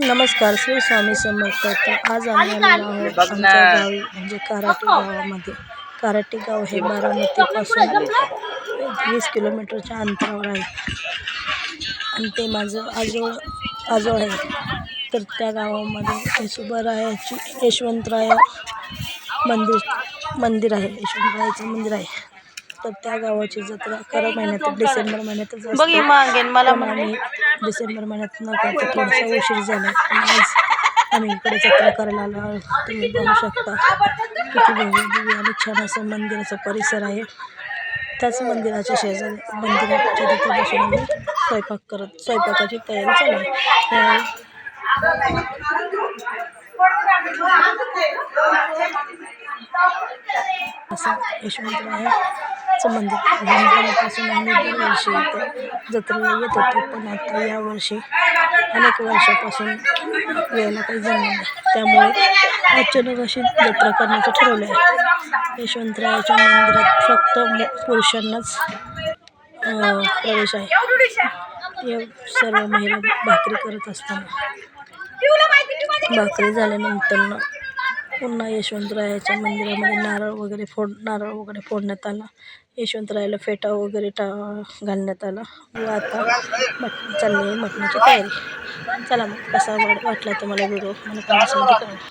नमस्कार, श्री स्वामी समर्थ. तर आज आम्ही आलेलो आहोत आमच्या गावी म्हणजे कराटे गावामध्ये. कराटे गाव हे बारामतीपासून 20 किलोमीटरच्या अंतरावर आहे आणि ते माझं आजोळ आहे. तर त्या गावामध्ये येसुबारायाची यशवंतराय मंदिर आहे. यशवंतरायाचं मंदिर आहे. तर त्या गावाची जत्रा खरं महिन्यात डिसेंबर महिन्यातच असते. पण आम्ही डिसेंबर महिन्यात न करता थोडासा उशीर झाला. पण आज आम्ही इकडे जत्रा करायला आलो आहोत. तुम्ही पाहू शकता किती भव्य आणि छान असं मंदिराचा परिसर आहे. त्याच मंदिराच्या शेजारी मंदिराच्या तिथे बसून आम्ही स्वयंपाकाची तयारी चालू आहे. असं यशवंतरायाचं मंदिर लहानपणापासून आम्ही दरवर्षी इथं जत्रेला येत होतो. पण आता यावर्षी अनेक वर्षापासून यायला काही जमलं नाही. त्यामुळे अचानक अशी जत्रा करण्याचं ठरवलं आहे. यशवंतरायाच्या मंदिरात फक्त पुरुषांनाच प्रवेश आहे. या सर्व महिला भाकरी करत असताना भाकरी झाल्यानंतर पुन्हा यशवंतरायाच्या मंदिरामध्ये नारळ वगैरे फोडण्यात आला. यशवंतरायाला फेटा वगैरे घालण्यात आला व आता चालली आहे मटणाची तयारी. चला मग कसा वाटला तुम्हाला व्हिडिओ मला कमेंट्समध्ये कळवा.